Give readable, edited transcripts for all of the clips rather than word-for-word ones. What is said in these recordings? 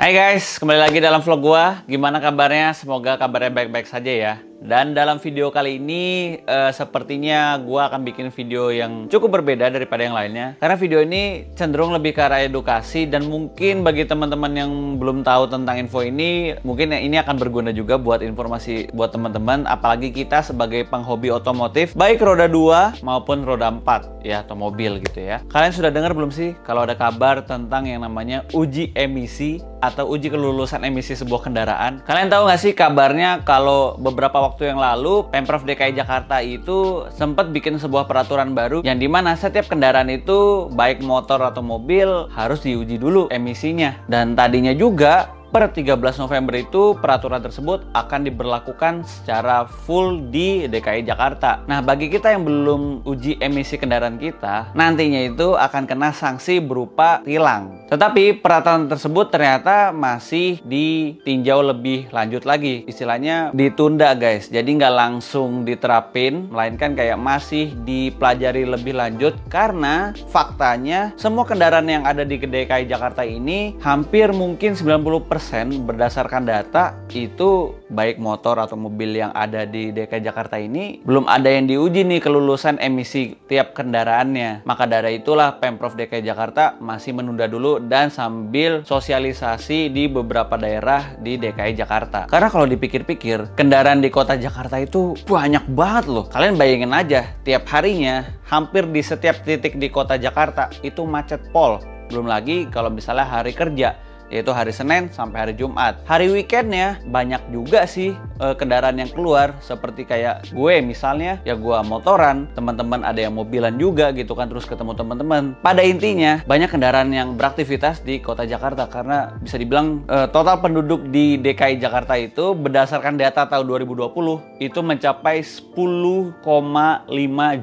Hai guys, kembali lagi dalam vlog gua. Gimana kabarnya? Semoga kabarnya baik-baik saja ya. Dan dalam video kali ini sepertinya gua akan bikin video yang cukup berbeda daripada yang lainnya. Karena video ini cenderung lebih ke arah edukasi dan mungkin bagi teman-teman yang belum tahu tentang info ini, mungkin ini akan berguna juga buat informasi buat teman-teman, apalagi kita sebagai penghobi otomotif, baik roda 2 maupun roda 4 ya, atau mobil gitu ya. Kalian sudah dengar belum sih kalau ada kabar tentang yang namanya uji emisi atau uji kelulusan emisi sebuah kendaraan? Kalian tahu nggak sih kabarnya kalau beberapa waktu yang lalu Pemprov DKI Jakarta itu sempat bikin sebuah peraturan baru yang dimana setiap kendaraan itu baik motor atau mobil harus diuji dulu emisinya. Dan tadinya juga per 13 November itu peraturan tersebut akan diberlakukan secara full di DKI Jakarta. Nah, bagi kita yang belum uji emisi kendaraan kita, nantinya itu akan kena sanksi berupa tilang. Tetapi peraturan tersebut ternyata masih ditinjau lebih lanjut lagi. Istilahnya ditunda guys. Jadi nggak langsung diterapin, melainkan kayak masih dipelajari lebih lanjut. Karena faktanya semua kendaraan yang ada di DKI Jakarta ini hampir mungkin 90% berdasarkan data itu baik motor atau mobil yang ada di DKI Jakarta ini belum ada yang diuji nih kelulusan emisi tiap kendaraannya. Maka dari itulah Pemprov DKI Jakarta masih menunda dulu dan sambil sosialisasi di beberapa daerah di DKI Jakarta. Karena kalau dipikir-pikir, kendaraan di kota Jakarta itu banyak banget loh. Kalian bayangin aja, tiap harinya hampir di setiap titik di kota Jakarta itu macet pol. Belum lagi kalau misalnya hari kerja, yaitu hari Senin sampai hari Jumat. Hari weekendnya banyak juga sih kendaraan yang keluar, seperti kayak gue misalnya, ya gue motoran, teman-teman ada yang mobilan juga gitu kan, terus ketemu teman-teman. Pada intinya banyak kendaraan yang beraktivitas di kota Jakarta karena bisa dibilang total penduduk di DKI Jakarta itu berdasarkan data tahun 2020 itu mencapai 10,5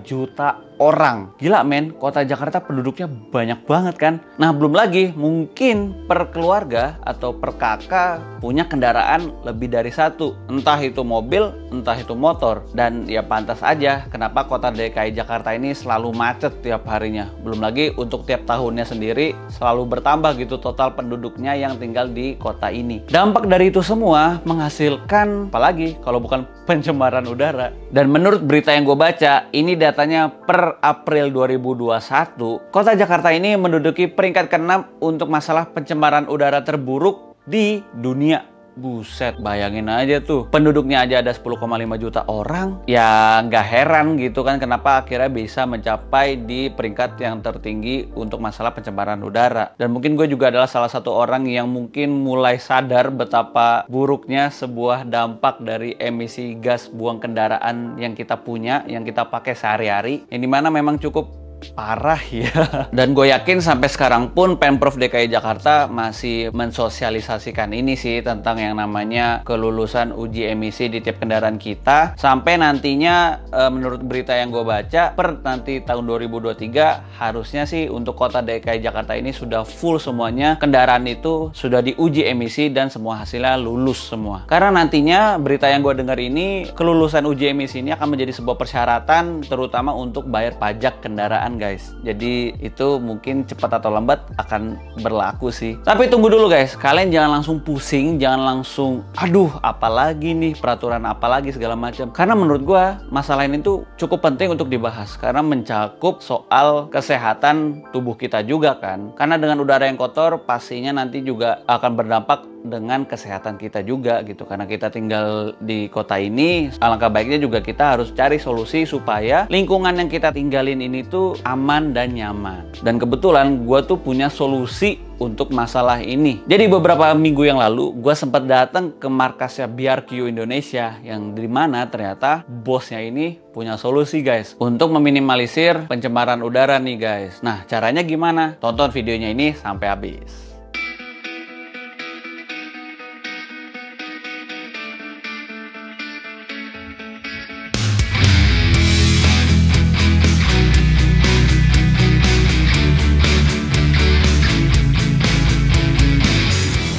juta orang. Gila men, kota Jakarta penduduknya banyak banget kan. Nah, belum lagi mungkin per keluarga atau per kakak punya kendaraan lebih dari satu. Entah itu mobil, entah itu motor. Dan ya pantas aja kenapa kota DKI Jakarta ini selalu macet tiap harinya. Belum lagi untuk tiap tahunnya sendiri selalu bertambah gitu total penduduknya yang tinggal di kota ini. Dampak dari itu semua menghasilkan apalagi kalau bukan pencemaran udara. Dan menurut berita yang gue baca, ini datanya per April 2021, kota Jakarta ini menduduki peringkat ke-6 untuk masalah pencemaran udara terburuk di dunia. Buset, bayangin aja tuh, penduduknya aja ada 10,5 juta orang. Ya nggak heran gitu kan kenapa akhirnya bisa mencapai di peringkat yang tertinggi untuk masalah pencemaran udara. Dan mungkin gue juga adalah salah satu orang yang mungkin mulai sadar betapa buruknya sebuah dampak dari emisi gas buang kendaraan yang kita punya, yang kita pakai sehari-hari, yang dimana memang cukup parah ya. Dan gue yakin sampai sekarang pun Pemprov DKI Jakarta masih mensosialisasikan ini sih tentang yang namanya kelulusan uji emisi di tiap kendaraan kita. Sampai nantinya menurut berita yang gue baca per nanti tahun 2023 harusnya sih untuk kota DKI Jakarta ini sudah full semuanya kendaraan itu sudah diuji emisi dan semua hasilnya lulus semua. Karena nantinya berita yang gue dengar ini kelulusan uji emisi ini akan menjadi sebuah persyaratan terutama untuk bayar pajak kendaraan guys. Jadi itu mungkin cepat atau lambat akan berlaku sih. Tapi tunggu dulu guys, kalian jangan langsung pusing, jangan langsung aduh apalagi nih peraturan apalagi segala macam. Karena menurut gua masalah ini tuh cukup penting untuk dibahas karena mencakup soal kesehatan tubuh kita juga kan. Karena dengan udara yang kotor pastinya nanti juga akan berdampak dengan kesehatan kita juga gitu. Karena kita tinggal di kota ini, alangkah baiknya juga kita harus cari solusi supaya lingkungan yang kita tinggalin ini tuh aman dan nyaman. Dan kebetulan gue tuh punya solusi untuk masalah ini. Jadi beberapa minggu yang lalu gue sempat datang ke markasnya BRQ Indonesia yang dimana ternyata bosnya ini punya solusi guys untuk meminimalisir pencemaran udara nih guys. Nah, caranya gimana? Tonton videonya ini sampai habis.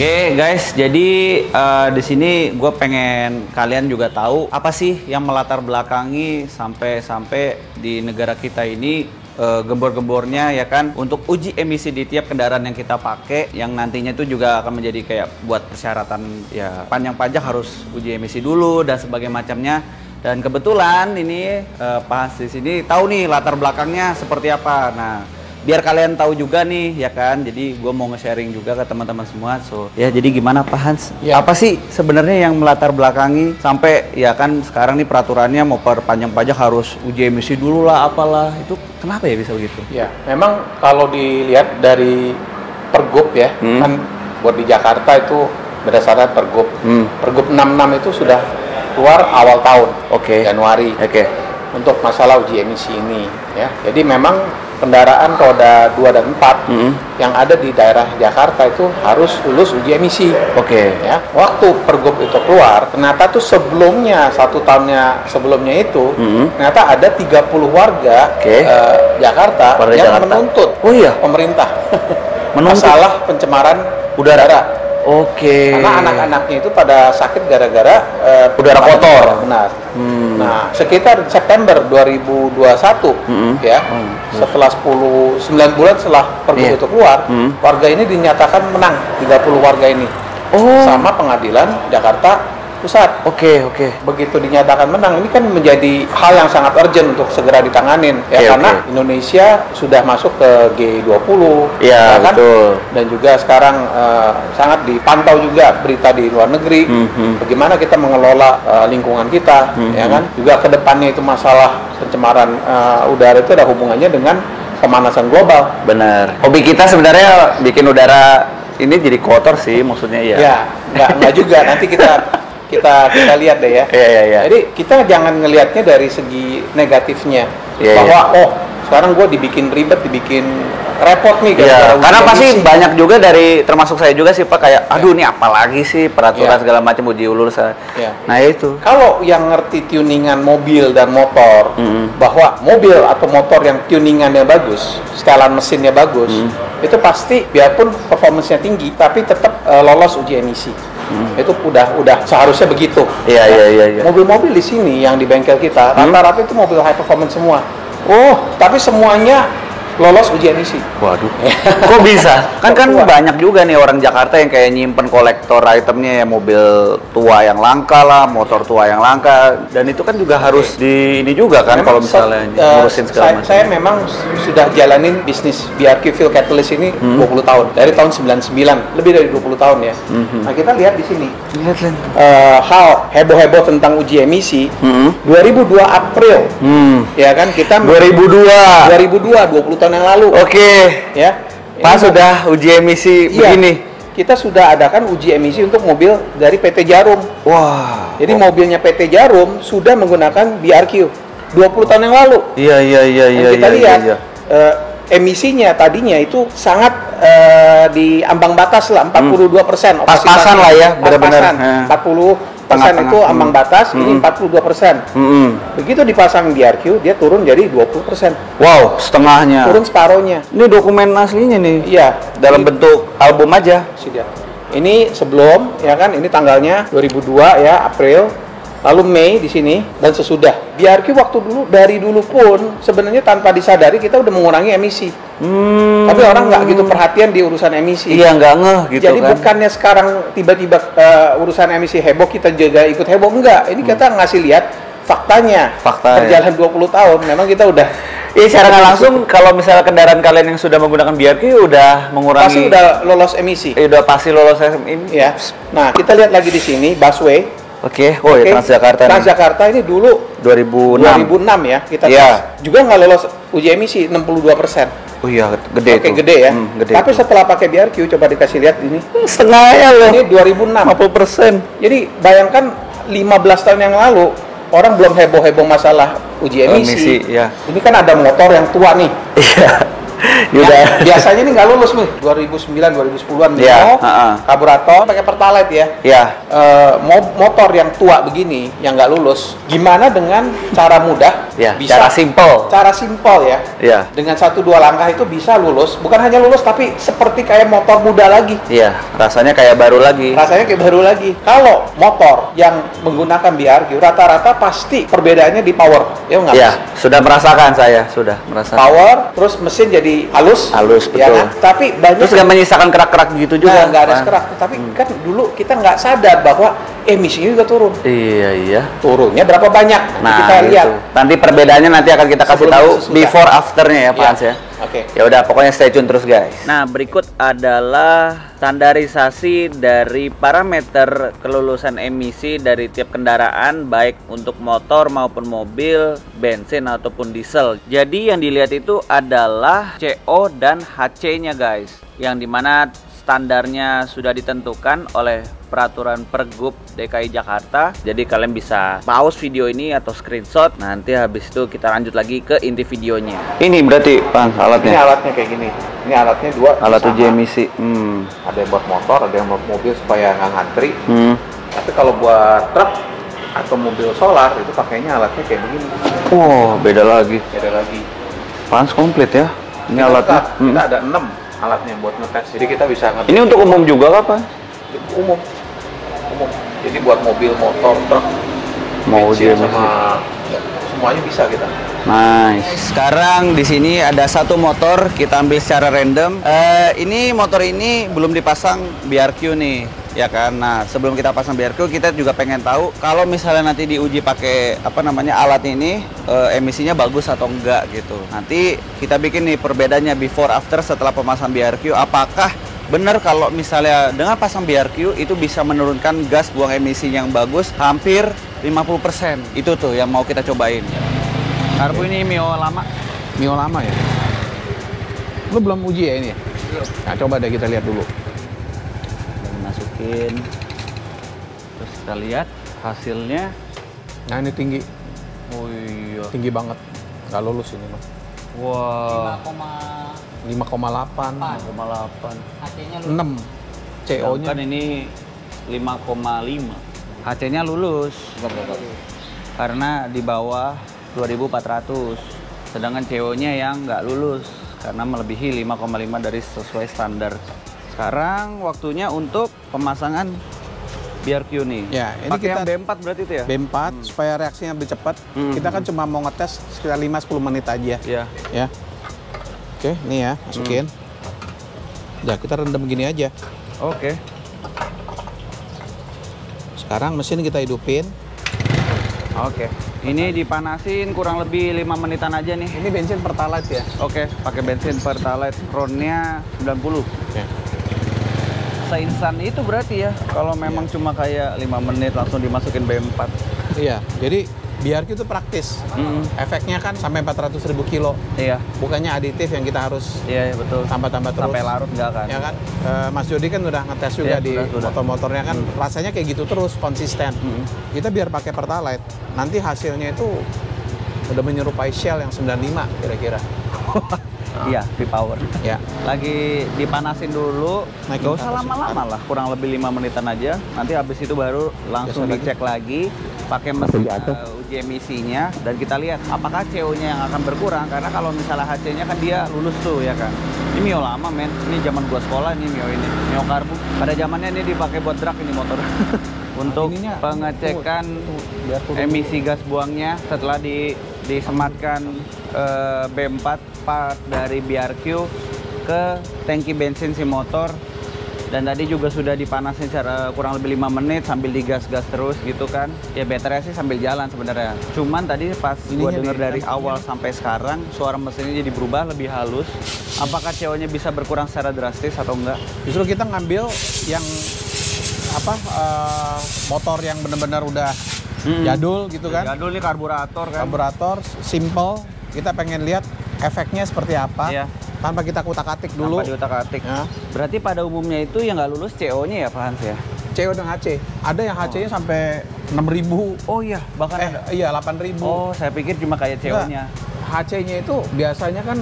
Oke guys, jadi di sini gue pengen kalian juga tahu apa sih yang melatar belakangi sampai di negara kita ini gembor-gembornya ya kan, untuk uji emisi di tiap kendaraan yang kita pakai, yang nantinya itu juga akan menjadi kayak buat persyaratan ya panjang harus uji emisi dulu dan sebagainya macamnya. Dan kebetulan ini Pak Hans di sini tahu nih latar belakangnya seperti apa. Nah, biar kalian tahu juga nih ya kan, jadi gue mau nge-sharing juga ke teman-teman semua. So ya, jadi gimana Pak Hans? Ya. Apa sih sebenarnya yang melatar belakangi sampai ya kan sekarang nih peraturannya mau perpanjang pajak harus uji emisi dulu lah apalah, itu kenapa ya bisa begitu? Ya memang kalau dilihat dari Pergub ya, kan buat di Jakarta itu berdasarkan Pergub. Pergub 66 itu sudah keluar awal tahun, Januari, untuk masalah uji emisi ini ya. Jadi memang kendaraan roda 2 dan 4 yang ada di daerah Jakarta itu harus lulus uji emisi. Ya. Waktu Pergub itu keluar, ternyata tuh sebelumnya, 1 tahunnya sebelumnya itu, ternyata ada 30 warga Jakarta yang menuntut pemerintah masalah pencemaran udara. Karena anak-anaknya itu pada sakit gara-gara udara kotor. Benar. Nah, sekitar September 2021 ya, setelah 9 bulan setelah Pergub itu keluar, warga ini dinyatakan menang, 30 warga ini. Sama pengadilan Jakarta Pusat. Begitu dinyatakan menang, ini kan menjadi hal yang sangat urgent untuk segera ditanganin ya, karena Indonesia sudah masuk ke G20 ya kan? Betul. Dan juga sekarang sangat dipantau juga berita di luar negeri, bagaimana kita mengelola lingkungan kita ya kan. Juga kedepannya itu masalah pencemaran udara itu ada hubungannya dengan pemanasan global. Benar. Hobi kita sebenarnya bikin udara ini jadi kotor sih, maksudnya ya. Ya, enggak juga. Nanti kita lihat deh ya. Jadi kita jangan ngelihatnya dari segi negatifnya, bahwa sekarang gue dibikin ribet, dibikin repot nih. Karena pasti banyak juga dari, termasuk saya juga sih Pak, kayak aduh nih apalagi sih peraturan segala macam uji ulur. Nah itu. Kalau yang ngerti tuningan mobil dan motor, bahwa mobil atau motor yang tuningannya bagus, setelan mesinnya bagus, itu pasti biarpun performance-nya tinggi, tapi tetap lolos uji emisi. Itu udah seharusnya begitu. Mobil-mobil di sini yang di bengkel kita rata-rata itu mobil high performance semua. Tapi semuanya lolos uji emisi. Waduh. Kok bisa? Kan banyak juga nih orang Jakarta yang kayak nyimpen kolektor itemnya ya, mobil tua yang langka lah, motor tua yang langka, dan itu kan juga harus di ini juga kan kalau misalnya ngurusin segala macam. Saya memang sudah jalanin bisnis BRQ Fuel Catalyst ini 20 tahun. Dari tahun 99, lebih dari 20 tahun ya. Nah, kita lihat di sini. Hal heboh-heboh tentang uji emisi 2002 April. Ya kan, kita 2002 20 tahun yang lalu. Ya. Pas sudah uji emisi begini. Kita sudah adakan uji emisi untuk mobil dari PT Djarum. Jadi mobilnya PT Djarum sudah menggunakan BRQ 20 tahun yang lalu. Kita lihat emisinya tadinya itu sangat di ambang batas lah, 42%. Pas-pasan lah ya, benar-benar. 40% itu ambang batas, ini 42%. Begitu dipasang BRQ, dia turun jadi 20%. Wow, setengahnya. Turun separohnya. Ini dokumen aslinya nih. Dalam bentuk album aja. Ini sebelum, ya kan, ini tanggalnya 2002 ya, April. Lalu Mei di sini, dan sesudah. BRQ waktu dulu, dari dulu pun sebenarnya tanpa disadari kita udah mengurangi emisi. Tapi orang nggak gitu perhatian di urusan emisi. Nggak ngeh gitu. Jadi bukannya sekarang tiba-tiba urusan emisi heboh kita juga ikut heboh, enggak. Ini kita ngasih lihat faktanya. Berjalan 20 tahun, memang kita udah. Secara nggak langsung kalau misalnya kendaraan kalian yang sudah menggunakan BRQ udah mengurangi. Pasti udah lolos emisi. Udah pasti lolos ini. Ya. Nah, kita lihat lagi di sini busway. Transjakarta. Transjakarta ini dulu 2006 ya, kita juga nggak lolos uji emisi 62%. Gede itu. Gede ya. Tapi setelah pakai BRQ, coba dikasih lihat ini. Setengahnya loh. Ini 2006. 50%. Jadi bayangkan 15 tahun yang lalu orang belum heboh-heboh masalah uji emisi. Ini kan ada motor yang tua nih. Biasanya ini nggak lulus nih, 2009, 2010-an nih. Iya, Karburator pakai Pertalite ya. Iya. Motor yang tua begini, yang nggak lulus, gimana dengan cara mudah? Ya, Bisa, cara simpel. Cara simpel ya. Iya. Dengan 1-2 langkah itu bisa lulus. Bukan hanya lulus, tapi seperti kayak motor muda lagi. Iya, rasanya kayak baru lagi. Rasanya kayak baru lagi. Kalau motor yang menggunakan BRQ, rata-rata pasti perbedaannya di power. Ya nggak? Iya, sudah merasakan saya, sudah merasakan. Power, terus mesin jadi halus. Halus, ya betul. kan? Tapi banyak. Terus nggak menyisakan kerak-kerak gitu juga. Nggak ada sekerak. Tapi kan dulu kita nggak sadar bahwa emisinya juga turun. Iya. Turunnya berapa banyak? Nah, kita lihat. Nanti perbedaannya nanti akan kita kasih Sebelum tahu sesudah. before afternya ya Pak Hans ya. Oke. Ya udah, pokoknya stay tune terus guys. Nah, berikut adalah standarisasi dari parameter kelulusan emisi dari tiap kendaraan, baik untuk motor maupun mobil, bensin ataupun diesel. Jadi yang dilihat itu adalah CO dan HC-nya guys, yang dimana standarnya sudah ditentukan oleh peraturan Pergub DKI Jakarta. Jadi kalian bisa pause video ini atau screenshot. Nanti habis itu kita lanjut lagi ke inti videonya. Ini berarti Pak alatnya. Ini alatnya kayak gini. Ini alatnya dua. Alat sama. uji emisi. Ada yang buat motor, ada yang buat mobil supaya nggak ngantri. Tapi kalau buat truk atau mobil solar itu pakainya alatnya kayak begini. Oh, beda lagi. Beda lagi. Pak Hans komplit ya. Ini alatnya. Kita ada 6 alatnya buat ngetes. Jadi kita bisa ngetes. Ini untuk umum juga kapan? Umum. Jadi buat mobil, motor, truk, mau uji emisi sama semuanya bisa kita. Nice. Sekarang di sini ada satu motor kita ambil secara random. Ini motor ini belum dipasang BRQ nih, ya kan. Nah, sebelum kita pasang BRQ, kita juga pengen tahu kalau misalnya nanti diuji pakai alat ini emisinya bagus atau enggak gitu. Nanti kita bikin nih perbedaannya before after setelah pemasang BRQ. Apakah benar kalau misalnya dengan pasang BRQ itu bisa menurunkan gas buang emisi yang bagus hampir 50%. Itu tuh yang mau kita cobain. Karbu ini Mio lama. Mio lama ya? Lu belum uji ya ini ya? Nah, coba deh kita lihat dulu. Dan masukin. Terus kita lihat hasilnya. Nah, ini tinggi. Oh iya. Tinggi banget. Nggak lulus ini mah. Wah. 5,8. 5,8. HC-nya 6. CO-nya Kan ini 5,5. HC-nya lulus. Karena di bawah 2400. Sedangkan CO-nya yang nggak lulus karena melebihi 5,5 dari sesuai standar. Sekarang waktunya untuk pemasangan BRQ nih. Ya, ini pakai kita yang B4 berarti itu ya? B4 supaya reaksinya lebih cepat. Kita kan cuma mau ngetes sekitar 5-10 menit aja. Iya. Ya. Oke, ini ya, masukin. Ya, kita rendam gini aja. Oke. Sekarang mesin kita hidupin. Oke. Ini dipanasin kurang lebih 5 menitan aja nih. Ini bensin Pertalite ya. Oke, pakai bensin Pertalite. Ron-nya 90. Oke. Seinstan itu berarti ya. Kalau memang cuma kayak 5 menit langsung dimasukin B4. Iya, jadi BRQ itu praktis. Efeknya kan sampai 400.000 kilo. Iya. Bukannya aditif yang kita harus Iya, betul. tambah-tambah terus. Sampai larut enggak kan? Ya kan, Mas Jody kan udah ngetes juga Iya, di sudah. motor-motornya kan rasanya kayak gitu terus, konsisten. Kita biar pakai Pertalite, nanti hasilnya itu udah menyerupai Shell yang 95 kira-kira. Iya, V-Power. Ya, Lagi dipanasin dulu, Naikin nggak usah ke atas lama-lama lah, kurang lebih 5 menitan aja. Nanti habis itu baru langsung Biasa dicek lagi pakai mesin uji emisinya, dan kita lihat apakah CO-nya yang akan berkurang. Karena kalau misalnya HC-nya kan dia lulus tuh ya kan. Ini Mio lama men, ini zaman gua sekolah nih Mio ini, Mio Karbu. Pada zamannya ini dipakai buat drag ini motor. Untuk Ininya, pengecekan biar turun emisi gas buangnya setelah disematkan B4 part dari BRQ ke tangki bensin si motor. Dan tadi juga sudah dipanasin secara kurang lebih 5 menit sambil digas-gas terus gitu kan. Ya baterai sih sambil jalan sebenarnya. Cuman tadi pas gua denger dari awal sampai sekarang suara mesinnya jadi berubah lebih halus. Apakah CO-nya bisa berkurang secara drastis atau enggak? justru kita ngambil yang motor yang benar-benar udah jadul gitu kan. Jadul nih karburator kan. Karburator simple, kita pengen lihat efeknya seperti apa. Iya. Tanpa kita kutak-atik dulu. Tanpa diutak-atik. Ya. Berarti pada umumnya itu yang nggak lulus CO-nya ya Pak Hans ya? CO dan HC. Ada yang HC-nya sampai 6.000. Oh iya, bahkan ada. Iya 8.000. Oh, saya pikir cuma kayak CO-nya. HC-nya itu biasanya kan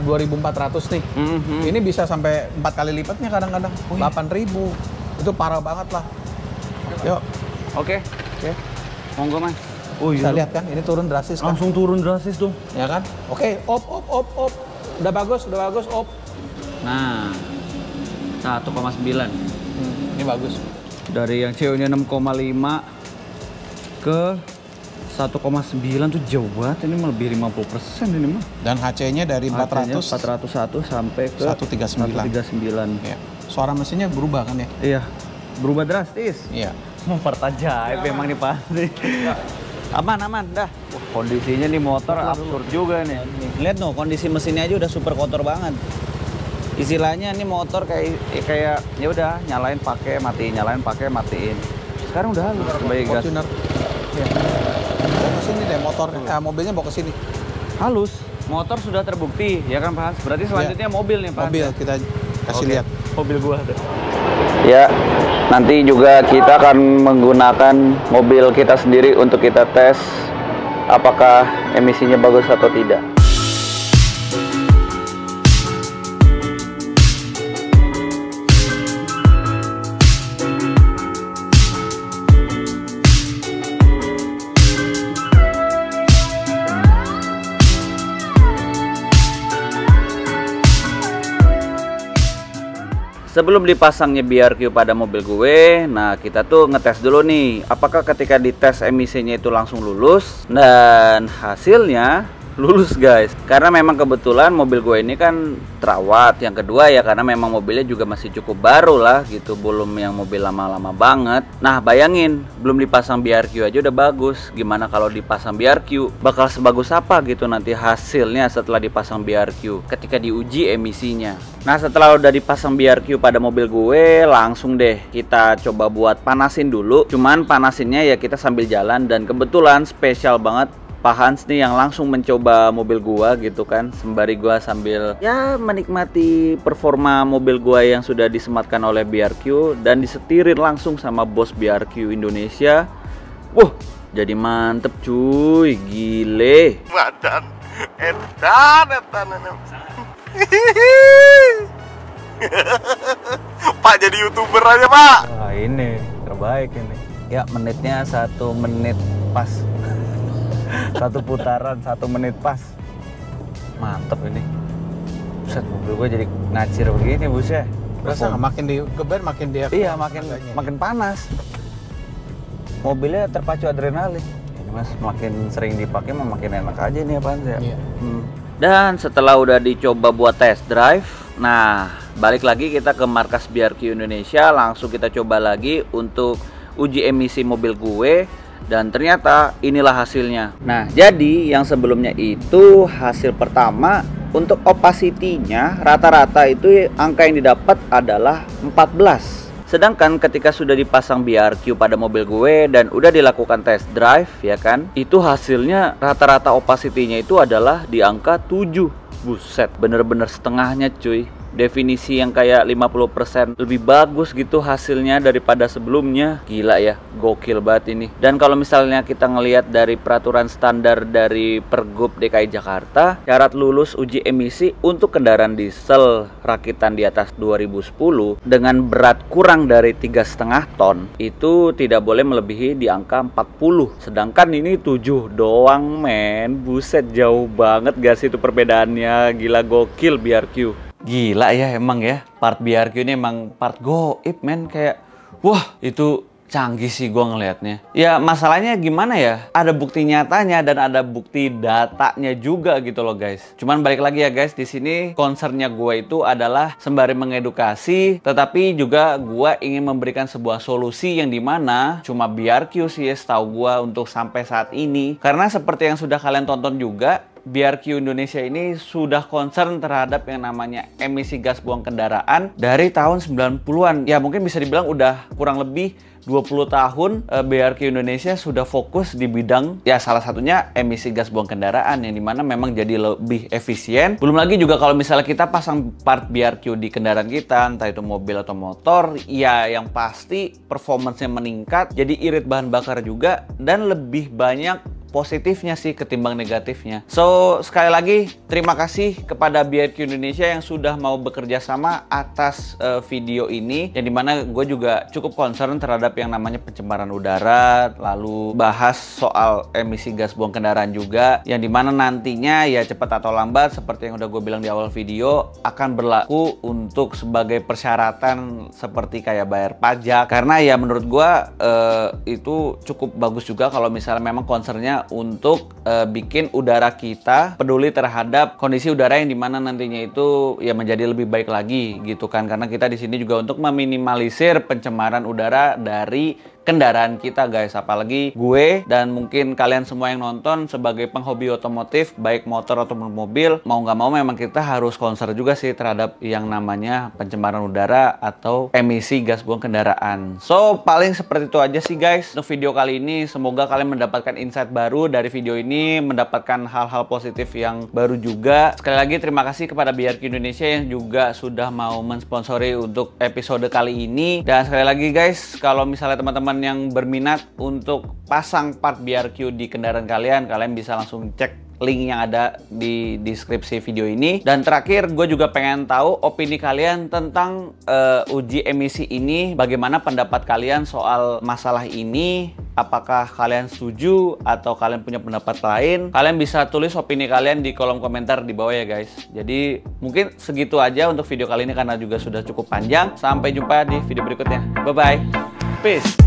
2.400 nih. Ini bisa sampai 4 kali lipatnya kadang-kadang. 8.000. Itu parah banget lah. Yuk. Oke. Monggo Mas. Bisa lihat kan, ini turun drastis kan? Langsung turun drastis dong. Ya kan? Oke, op. Udah bagus, op. Nah, 1,9. Ini bagus. Dari yang CO-nya 6,5 ke 1,9 tuh jauh banget. Ini lebih 50% ini mah. Dan HC-nya dari 401 sampai ke 139. Ya. Suara mesinnya berubah kan ya? Iya, berubah drastis. Iya. Mempertajaib memang nih pasti. Aman, dah. Wah, kondisinya nih motor absurd juga nih. Lihat no, kondisi mesinnya aja udah super kotor banget. Istilahnya nih motor kayak ya udah nyalain pakai matiin, nyalain pakai matiin. Sekarang udah halus, kembali gas. Ya. Bawa ke sini deh motor, mobilnya bawa ke sini. Halus, motor sudah terbukti, ya kan Pak Hans? Berarti selanjutnya mobil nih Pak Hans. Mobil kita kasih lihat. Mobil gua ada. Ya, nanti juga kita akan menggunakan mobil kita sendiri untuk kita tes apakah emisinya bagus atau tidak. Sebelum dipasangnya BRQ pada mobil gue, nah kita tuh ngetes dulu nih, apakah ketika dites emisinya itu langsung lulus, dan hasilnya lulus guys. Karena memang kebetulan mobil gue ini kan terawat. Yang kedua ya karena memang mobilnya juga masih cukup baru lah gitu, belum yang mobil lama-lama banget. Nah bayangin, belum dipasang BRQ aja udah bagus. Gimana kalau dipasang BRQ? Bakal sebagus apa gitu nanti hasilnya setelah dipasang BRQ ketika diuji emisinya. Nah setelah udah dipasang BRQ pada mobil gue, langsung deh kita coba buat panasin dulu. Cuman panasinnya ya kita sambil jalan, dan kebetulan spesial banget Pak Hans nih yang langsung mencoba mobil gua gitu kan, sembari gua sambil ya menikmati performa mobil gua yang sudah disematkan oleh BRQ dan disetirin langsung sama bos BRQ Indonesia. Wah, jadi mantep cuy, gile. Badan edan. Pak jadi YouTuber aja, Pak. Wah, ini terbaik ini. Ya, menitnya 1 menit pas. 1 putaran 1 menit pas. Mantep ini. Buset, mobil gue jadi ngacir begini bus ya. Rasa makin digeber makin dia. Iya, makin panas. Mobilnya terpacu adrenalin. Ini Mas, makin sering dipakai makin enak aja nih apaan sih ya. Iya. Dan setelah udah dicoba buat test drive, nah balik lagi kita ke markas BRQ Indonesia, langsung kita coba lagi untuk uji emisi mobil gue. Dan ternyata inilah hasilnya. Nah, jadi yang sebelumnya itu hasil pertama untuk opacity-nya rata-rata itu angka yang didapat adalah 14. Sedangkan ketika sudah dipasang BRQ pada mobil gue dan udah dilakukan test drive ya kan, itu hasilnya rata-rata opacity-nya itu adalah di angka 7. Buset, bener-bener setengahnya cuy. Definisi yang kayak 50% lebih bagus gitu hasilnya daripada sebelumnya. Gila ya, gokil banget ini. Dan kalau misalnya kita ngelihat dari peraturan standar dari Pergub DKI Jakarta, syarat lulus uji emisi untuk kendaraan diesel rakitan di atas 2010 dengan berat kurang dari 3,5 ton itu tidak boleh melebihi di angka 40. Sedangkan ini 7 doang men. Buset, jauh banget gak sih itu perbedaannya. Gila, gokil BRQ. Gila ya emang ya, part BRQ ini emang part goib men, kayak wah itu canggih sih gua ngelihatnya. Ya masalahnya gimana ya, ada bukti nyatanya dan ada bukti datanya juga gitu loh guys. Cuman balik lagi ya guys, di sini concernnya gua itu adalah sembari mengedukasi, tetapi juga gua ingin memberikan sebuah solusi yang dimana cuma BRQ sih ya setahu gua untuk sampai saat ini. Karena seperti yang sudah kalian tonton juga, BRQ Indonesia ini sudah concern terhadap yang namanya emisi gas buang kendaraan dari tahun 90-an. Ya mungkin bisa dibilang udah kurang lebih 20 tahun BRQ Indonesia sudah fokus di bidang ya salah satunya emisi gas buang kendaraan yang dimana memang jadi lebih efisien. Belum lagi juga kalau misalnya kita pasang part BRQ di kendaraan kita, entah itu mobil atau motor, ya yang pasti performance-nya meningkat, jadi irit bahan bakar juga dan lebih banyak positifnya sih ketimbang negatifnya. So, sekali lagi terima kasih kepada BRQ Indonesia yang sudah mau bekerja sama atas video ini, yang dimana gue juga cukup concern terhadap yang namanya pencemaran udara, lalu bahas soal emisi gas buang kendaraan juga, yang dimana nantinya ya cepat atau lambat seperti yang udah gue bilang di awal video akan berlaku untuk sebagai persyaratan seperti kayak bayar pajak. Karena ya menurut gue itu cukup bagus juga kalau misalnya memang concernnya untuk bikin udara kita peduli terhadap kondisi udara yang dimana nantinya itu ya menjadi lebih baik lagi gitu kan. Karena kita di sini juga untuk meminimalisir pencemaran udara dari kendaraan kita guys, apalagi gue dan mungkin kalian semua yang nonton sebagai penghobi otomotif baik motor ataupun mobil, mau nggak mau memang kita harus concern juga sih terhadap yang namanya pencemaran udara atau emisi gas buang kendaraan. So paling seperti itu aja sih guys untuk video kali ini. Semoga kalian mendapatkan insight baru dari video ini, mendapatkan hal-hal positif yang baru juga. Sekali lagi terima kasih kepada BRQ Indonesia yang juga sudah mau mensponsori untuk episode kali ini. Dan sekali lagi guys, kalau misalnya teman-teman yang berminat untuk pasang part BRQ di kendaraan kalian, kalian bisa langsung cek link yang ada di deskripsi video ini. Dan terakhir, gue juga pengen tahu opini kalian tentang uji emisi ini. Bagaimana pendapat kalian soal masalah ini? Apakah kalian setuju atau kalian punya pendapat lain? Kalian bisa tulis opini kalian di kolom komentar di bawah ya guys. Jadi mungkin segitu aja untuk video kali ini karena juga sudah cukup panjang. Sampai jumpa di video berikutnya. Bye-bye. Peace.